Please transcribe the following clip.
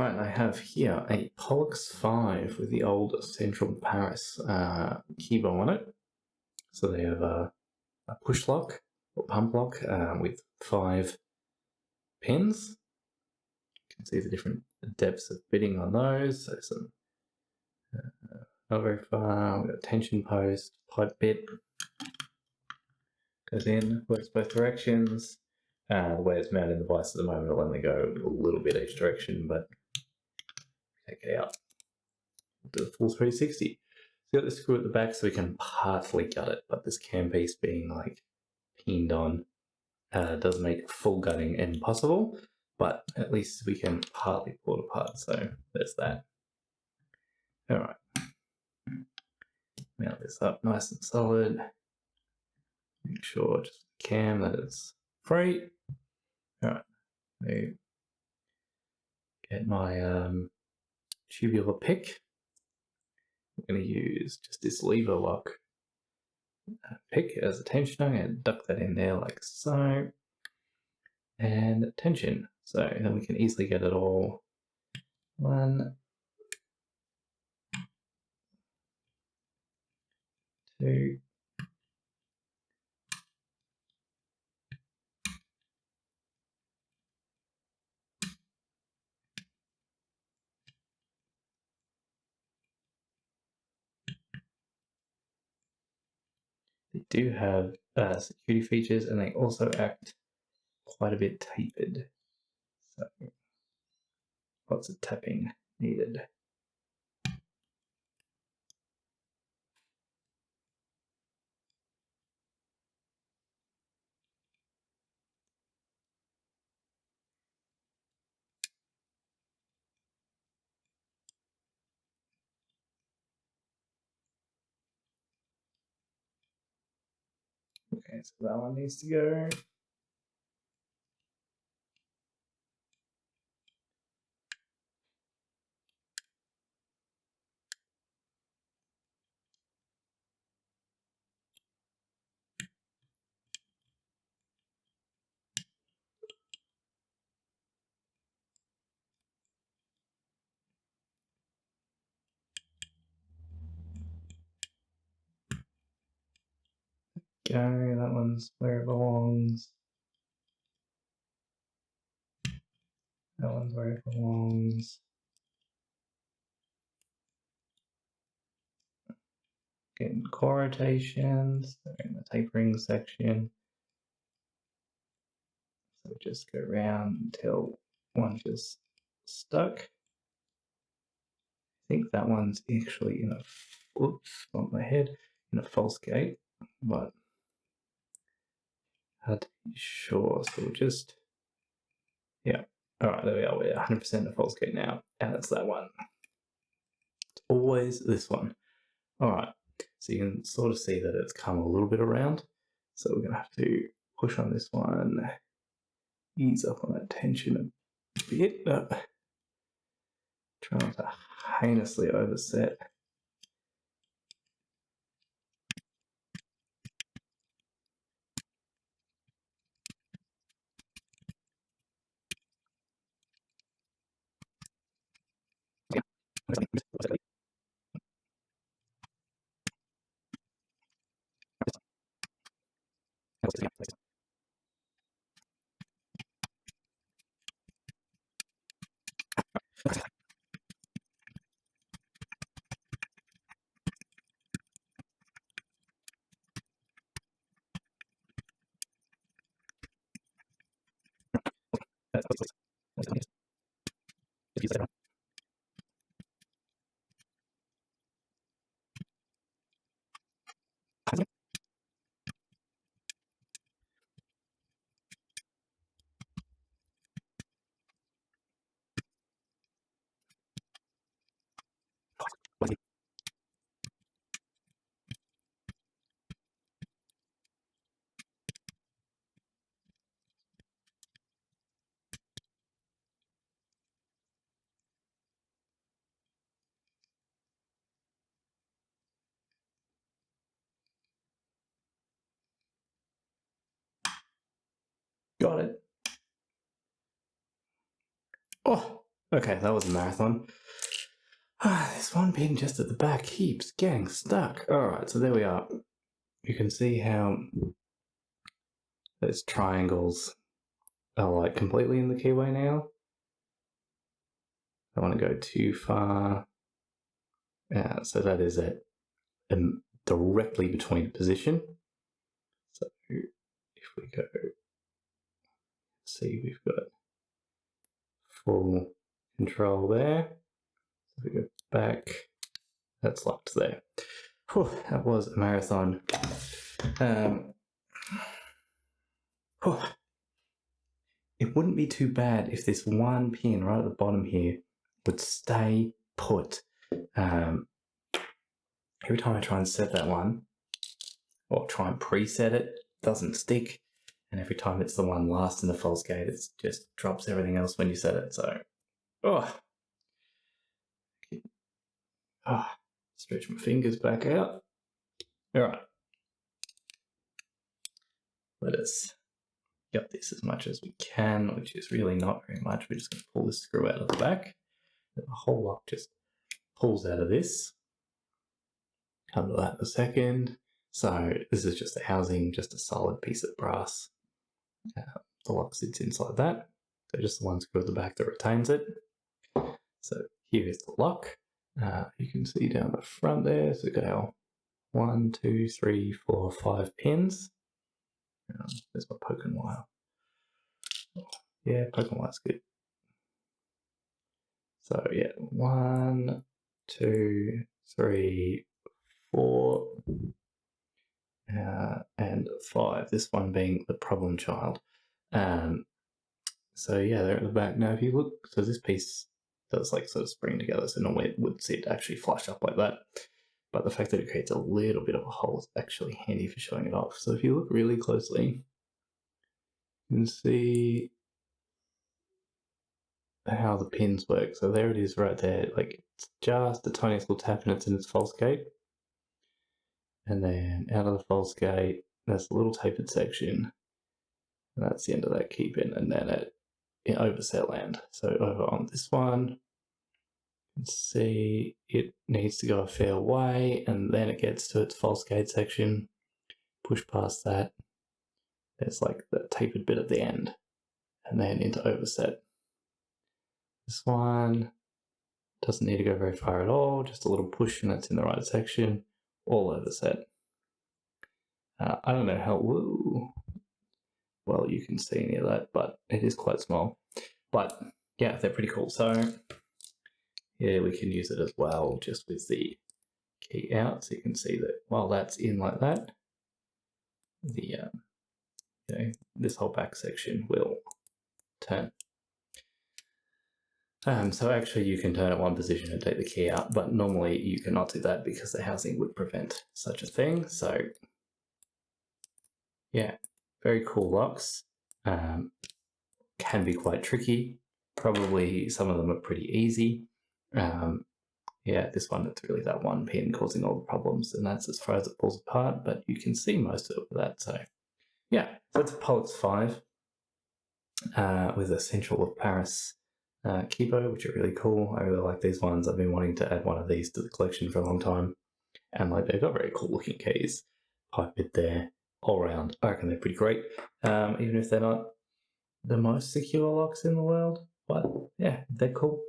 Alright, I have here a Polux 5 with the old Central Paris keyboard on it. So they have a push lock or pump lock with 5 pins. You can see the different depths of fitting on those. So some not very far. We've got a tension post, pipe bit goes in, works both directions. The way it's mounted in the device at the moment, it'll only go a little bit each direction, but take it out. Do the full 360. So got the screw at the back so we can partly gut it, but this cam piece being like pinned on does make full gutting impossible, but at least we can partly pull it apart, so there's that. Alright, mount this up nice and solid. Make sure just cam that it's free. Alright, get my tubular pick. I'm going to use just this lever lock pick as a tensioner. I'm going to duck that in there like so. And tension. So then we can easily get it all. 1, 2. They do have security features, and they also act quite a bit tapered. So lots of tapping needed. Okay, so that one needs to go. Go, that one's where it belongs. That one's where it belongs. Getting core rotations, they're in the tapering section. So just go around until one's just stuck. I think that one's actually in a, oops, on my head, in a false gate, but hard to be sure. So we'll just, yeah. All right, there we are. We're 100% a false gate now, and it's that one. It's always this one. All right, so you can sort of see that it's come a little bit around. So we're gonna have to push on this one, ease up on that tension a bit. Try not to heinously overset. Got it. Oh, Okay, that was a marathon. This one pin just at the back keeps getting stuck. Alright, so there we are. You can see how those triangles are like completely in the keyway now. I don't want to go too far. So that is it. Directly between position. So if we go, see, we've got full control there. So we go back, that's locked there. Whew, that was a marathon. It wouldn't be too bad if this one pin right at the bottom here would stay put. Every time I try and set that one, or try and preset it, it doesn't stick. And every time it's the one last in the false gate, it just drops everything else when you set it. So, stretch my fingers back out. All right. Let us get this as much as we can, which is really not very much. We're just going to pull this screw out of the back. The whole lock just pulls out of this. Come to that in a second. So this is just a housing, just a solid piece of brass. The lock sits inside that. So just the one screw at the back that retains it. So here is the lock. You can see down the front there, so we've got our 1, 2, 3, 4, 5 pins. There's my poking wire. Yeah, poking wire's good. So yeah, 1, 2, 3, 4, and 5. This one being the problem child. So yeah, they're at the back. Now if you look, so this piece does like sort of spring together, so normally it would sit actually flush up like that. But the fact that it creates a little bit of a hole is actually handy for showing it off. So if you look really closely, you can see how the pins work. So there it is right there. Like it's just the tiniest little tap and it's in its false gate. And then out of the false gate, there's a little tapered section. And that's the end of that key pin. And then in overset land. So over on this one, you can see it needs to go a fair way, and then it gets to its false gate section. Push past that. There's like the tapered bit at the end, and then into overset. This one doesn't need to go very far at all, just a little push and it's in the right section, all overset. I don't know how well you can see any of that, but it is quite small. But yeah, they're pretty cool. So yeah, we can use it as well just with the key out. So you can see that while that's in like that, the this whole back section will turn. So actually you can turn it one position and take the key out, but normally you cannot do that because the housing would prevent such a thing. So yeah, very cool locks. Can be quite tricky. Probably some of them are pretty easy. Yeah, this one, it's really that one pin causing all the problems, and that's as far as it pulls apart, but you can see most of it with that. So yeah, so that's a Polux 5 with a Central of Paris keyboard, which are really cool. I really like these ones. I've been wanting to add one of these to the collection for a long time, and like they've got very cool looking keys. Pipe bit there, all around. I reckon they're pretty great, even if they're not the most secure locks in the world. But yeah, they're cool.